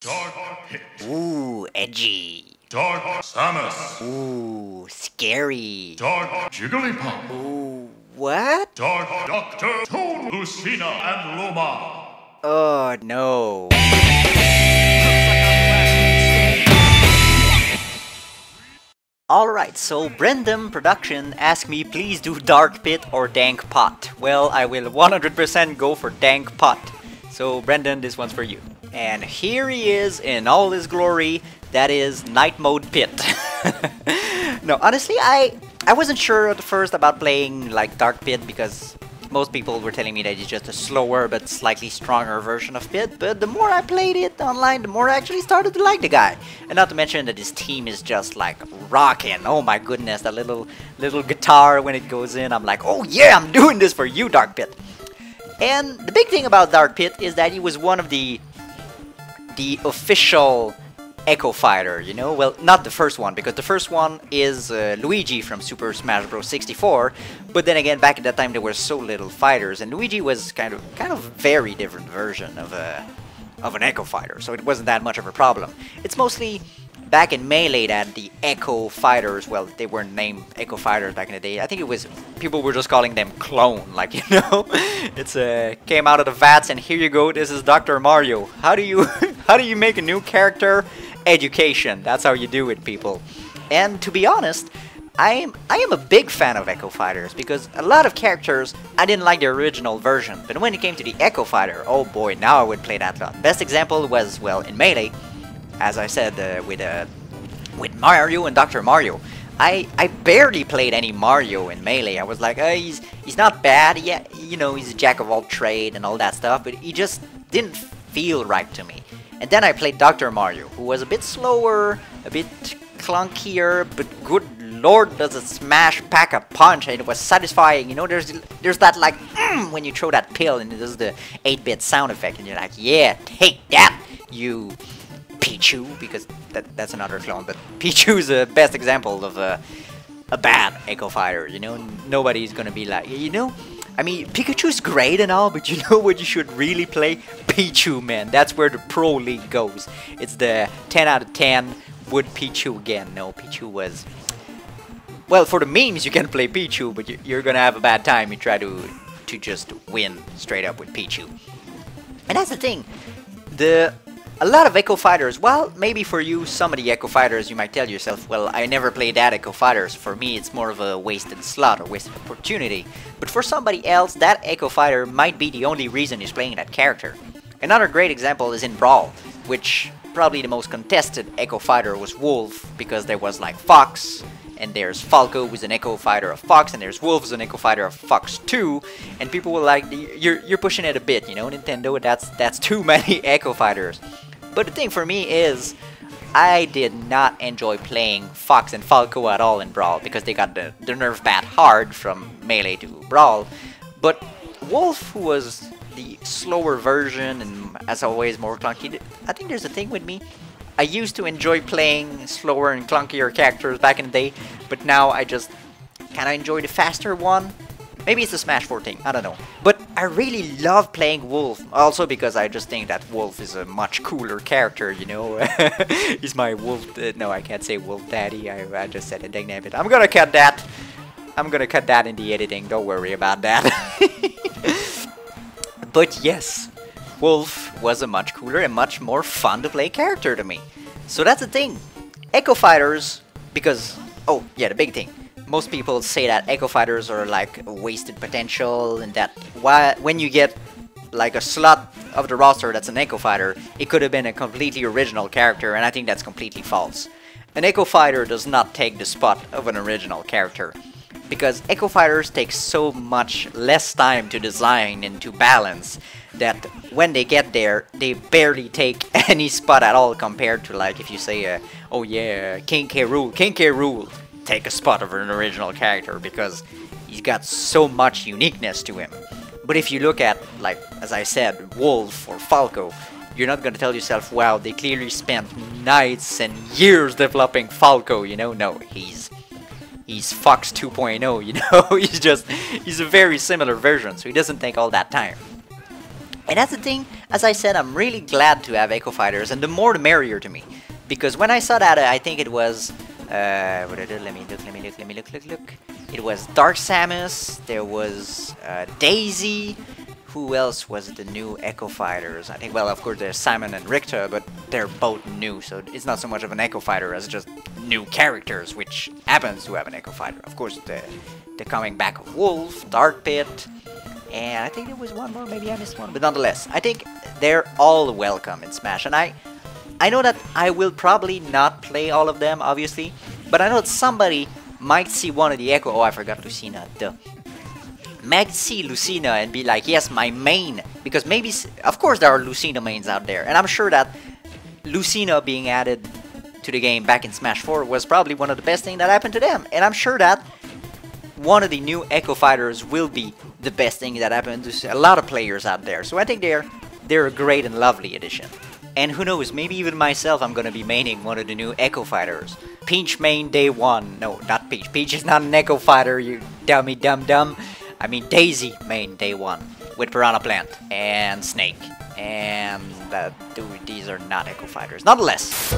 Dark Pit. Ooh, edgy. Dark Samus. Ooh, scary. Dark Jigglypuff. Ooh, what? Dark Doctor Toad, Lucina, and Luma. Oh no. Alright, so Brendan Production asked me please do Dark Pit or Dank Pot. Well, I will 100% go for Dank Pot. So Brendan, this one's for you. And here he is in all his glory. That is Night Mode Pit. No, honestly, I wasn't sure at first about playing like Dark Pit because most people were telling me that it's just a slower but slightly stronger version of Pit, but the more I played it online, the more I actually started to like the guy. And not to mention that his team is just like rocking. Oh my goodness, that little guitar when it goes in, I'm like, oh yeah, I'm doing this for you, Dark Pit. And the big thing about Dark Pit is that he was one of the official Echo Fighter, you know? Well, not the first one, because the first one is Luigi from Super Smash Bros. 64, but then again, back at that time there were so little fighters, and Luigi was kind of very different version of an Echo Fighter, so it wasn't that much of a problem. It's mostly back in Melee that the Echo Fighters, well, they weren't named Echo Fighters back in the day. I think it was, people were just calling them clone, like, you know? It's came out of the vats, and here you go, this is Dr. Mario. How do you, how do you make a new character? Education, that's how you do it, people. And to be honest, I am a big fan of Echo Fighters, because a lot of characters, I didn't like the original version, but when it came to the Echo Fighter, oh boy, now I would play that a lot. Best example was, well, in Melee, as I said, with Mario and Dr. Mario. I barely played any Mario in Melee. I was like, he's not bad, yeah, you know, he's a jack of all trade and all that stuff, but he just didn't feel right to me. And then I played Dr. Mario, who was a bit slower, a bit clunkier, but good lord does it smash pack a punch, and it was satisfying, you know, there's that like, when you throw that pill and it does the 8-bit sound effect, and you're like, yeah, take that, you Pichu, because that's another clone, but Pichu is the best example of a bad Echo Fighter, you know, nobody's gonna be like, you know, I mean, Pikachu's great and all, but you know what you should really play? Pichu, man, that's where the Pro League goes. It's the 10 out of 10, would Pichu again. No, Pichu was, well, for the memes you can play Pichu, but you're gonna have a bad time, you try to just win straight up with Pichu. And that's the thing, a lot of Echo Fighters, well, maybe for you, some of the Echo Fighters, you might tell yourself, well, I never played that Echo Fighters. For me, it's more of a wasted slot or wasted opportunity. But for somebody else, that Echo Fighter might be the only reason he's playing that character. Another great example is in Brawl, which probably the most contested Echo Fighter was Wolf, because there was like Fox, and there's Falco, who's an Echo Fighter of Fox, and there's Wolf, who's an Echo Fighter of Fox too, and people were like, you're pushing it a bit, you know, Nintendo, that's too many Echo Fighters. But the thing for me is, I did not enjoy playing Fox and Falco at all in Brawl, because they got the nerf bat hard from Melee to Brawl. But Wolf, who was the slower version, and as always more clunky, I think there's a thing with me. I used to enjoy playing slower and clunkier characters back in the day, but now I just kinda enjoy the faster one. Maybe it's the Smash 4 thing, I don't know. But I really love playing Wolf, also because I just think that Wolf is a much cooler character, you know. He's my Wolf, no, I can't say Wolf Daddy, I just said a dang nabbit. I'm gonna cut that. I'm gonna cut that in the editing, don't worry about that. But yes, Wolf was a much cooler and much more fun to play character to me. So that's the thing. Echo Fighters, because, oh yeah, the big thing. Most people say that Echo Fighters are like wasted potential, and that when you get like a slot of the roster that's an Echo Fighter, it could have been a completely original character, and I think that's completely false. An Echo Fighter does not take the spot of an original character, because Echo Fighters take so much less time to design and to balance that when they get there, they barely take any spot at all compared to, like, if you say, oh yeah, King K. Rool, take a spot of an original character, because he's got so much uniqueness to him. But if you look at, like, as I said, Wolf or Falco, you're not gonna tell yourself, wow, they clearly spent nights and years developing Falco, you know? No, he's Fox 2.0, you know? He's a very similar version, so he doesn't take all that time. And that's the thing, as I said, I'm really glad to have Echo Fighters, and the more the merrier to me. Because when I saw that, I think it was... let me look. It was Dark Samus, there was Daisy. Who else was the new Echo Fighters? I think, well, of course, there's Simon and Richter, but they're both new, so it's not so much of an Echo Fighter as just new characters, which happens to have an Echo Fighter. Of course, the coming back of Wolf, Dark Pit, and I think there was one more, maybe I missed one, but nonetheless, I think they're all welcome in Smash, and I know that I will probably not play all of them, obviously, but I know that somebody might see one of the Echo... Oh, I forgot Lucina, duh. Might see Lucina and be like, yes, my main, because maybe, of course there are Lucina mains out there, and I'm sure that Lucina being added to the game back in Smash 4 was probably one of the best things that happened to them, and I'm sure that one of the new Echo Fighters will be the best thing that happened to a lot of players out there, so I think they're a great and lovely addition. And who knows, maybe even myself I'm gonna be maining one of the new Echo Fighters. Peach main day 1, no, not Peach, Peach is not an Echo Fighter, you dummy dum-dum. I mean Daisy main day 1 with Piranha Plant and Snake, and dude, these are not Echo Fighters, nonetheless.